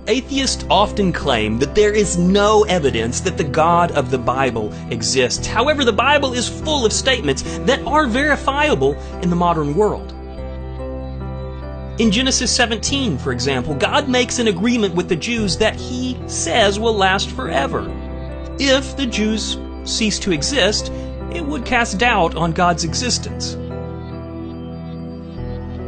Atheists often claim that there is no evidence that the God of the Bible exists. However, the Bible is full of statements that are verifiable in the modern world. In Genesis 17, for example, God makes an agreement with the Jews that He says will last forever. If the Jews cease to exist, it would cast doubt on God's existence.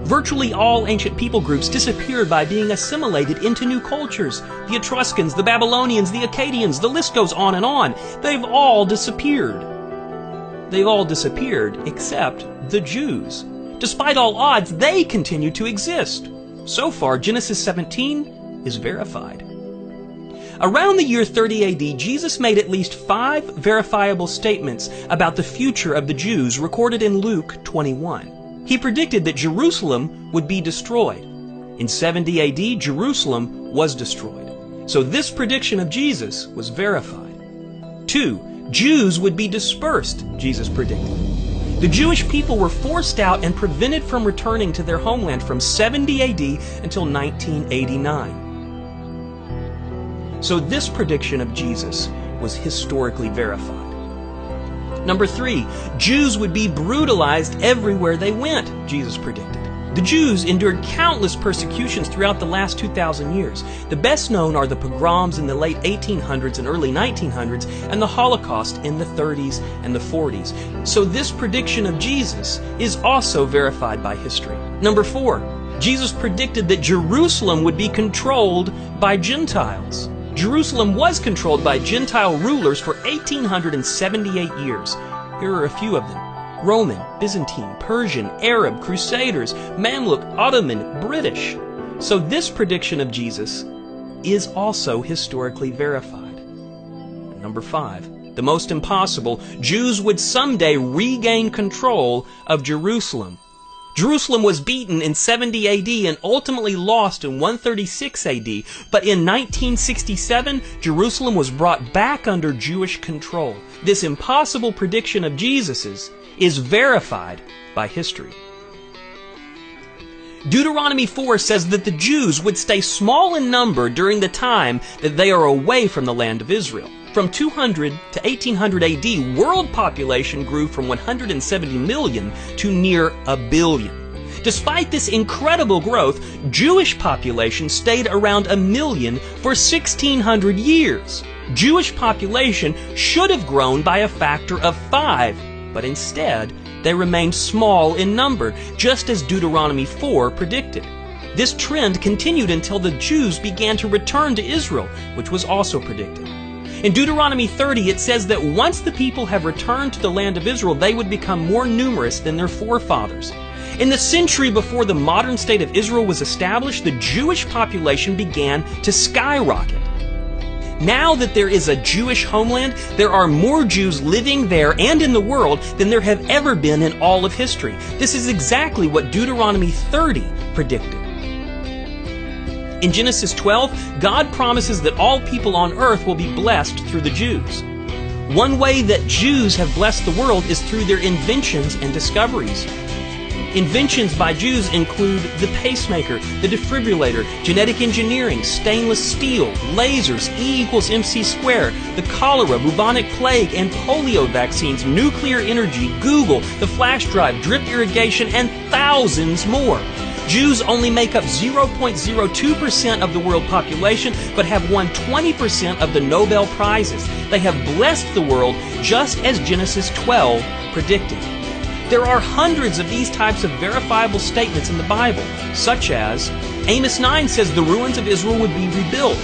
Virtually all ancient people groups disappeared by being assimilated into new cultures. The Etruscans, the Babylonians, the Akkadians, the list goes on and on. They've all disappeared. They've all disappeared except the Jews. Despite all odds, they continue to exist. So far, Genesis 17 is verified. Around the year 30 AD, Jesus made at least 5 verifiable statements about the future of the Jews recorded in Luke 21. He predicted that Jerusalem would be destroyed. In 70 AD, Jerusalem was destroyed. So this prediction of Jesus was verified. 2. Jews would be dispersed, Jesus predicted. The Jewish people were forced out and prevented from returning to their homeland from 70 AD until 1989. So this prediction of Jesus was historically verified. Number 3, Jews would be brutalized everywhere they went, Jesus predicted. The Jews endured countless persecutions throughout the last 2,000 years. The best known are the pogroms in the late 1800s and early 1900s, and the Holocaust in the 30s and the 40s. So this prediction of Jesus is also verified by history. Number 4, Jesus predicted that Jerusalem would be controlled by Gentiles. Jerusalem was controlled by Gentile rulers for 1,878 years. Here are a few of them: Roman, Byzantine, Persian, Arab, Crusaders, Mamluk, Ottoman, British. So this prediction of Jesus is also historically verified. Number 5, the most impossible: Jews would someday regain control of Jerusalem. Jerusalem was beaten in 70 AD and ultimately lost in 136 AD, but in 1967, Jerusalem was brought back under Jewish control. This impossible prediction of Jesus's is verified by history. Deuteronomy 4 says that the Jews would stay small in number during the time that they are away from the land of Israel. From 200 to 1800 AD, world population grew from 170 million to near 1 billion. Despite this incredible growth, Jewish population stayed around 1 million for 1,600 years. Jewish population should have grown by a factor of 5, but instead, they remained small in number, just as Deuteronomy 4 predicted. This trend continued until the Jews began to return to Israel, which was also predicted. In Deuteronomy 30, it says that once the people have returned to the land of Israel, they would become more numerous than their forefathers. In the century before the modern state of Israel was established, the Jewish population began to skyrocket. Now that there is a Jewish homeland, there are more Jews living there and in the world than there have ever been in all of history. This is exactly what Deuteronomy 30 predicted. In Genesis 12, God promises that all people on earth will be blessed through the Jews. One way that Jews have blessed the world is through their inventions and discoveries. Inventions by Jews include the pacemaker, the defibrillator, genetic engineering, stainless steel, lasers, E=mc², the cholera, bubonic plague, and polio vaccines, nuclear energy, Google, the flash drive, drip irrigation, and thousands more. Jews only make up 0.02% of the world population, but have won 20% of the Nobel Prizes. They have blessed the world just as Genesis 12 predicted. There are hundreds of these types of verifiable statements in the Bible, such as Amos 9 says the ruins of Israel would be rebuilt.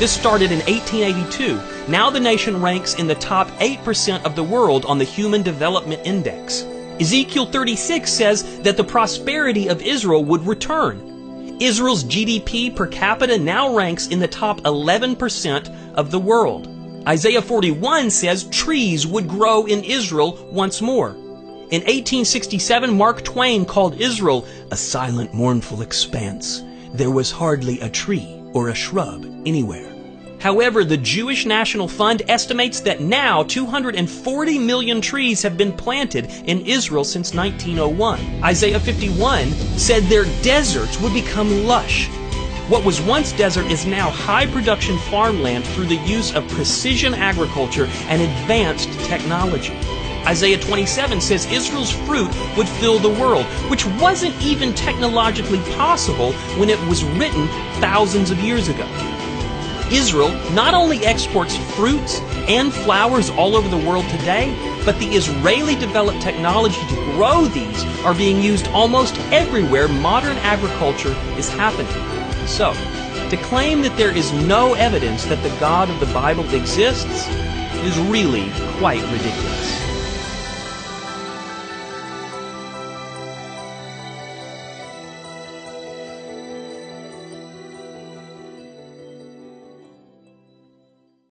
This started in 1882. Now the nation ranks in the top 8% of the world on the Human Development Index. Ezekiel 36 says that the prosperity of Israel would return. Israel's GDP per capita now ranks in the top 11% of the world. Isaiah 41 says trees would grow in Israel once more. In 1867, Mark Twain called Israel a silent, mournful expanse. There was hardly a tree or a shrub anywhere. However, the Jewish National Fund estimates that now 240 million trees have been planted in Israel since 1901. Isaiah 51 said their deserts would become lush. What was once desert is now high-production farmland through the use of precision agriculture and advanced technology. Isaiah 27 says Israel's fruit would fill the world, which wasn't even technologically possible when it was written thousands of years ago. Israel not only exports fruits and flowers all over the world today, but the Israeli-developed technology to grow these are being used almost everywhere modern agriculture is happening. So, to claim that there is no evidence that the God of the Bible exists is really quite ridiculous.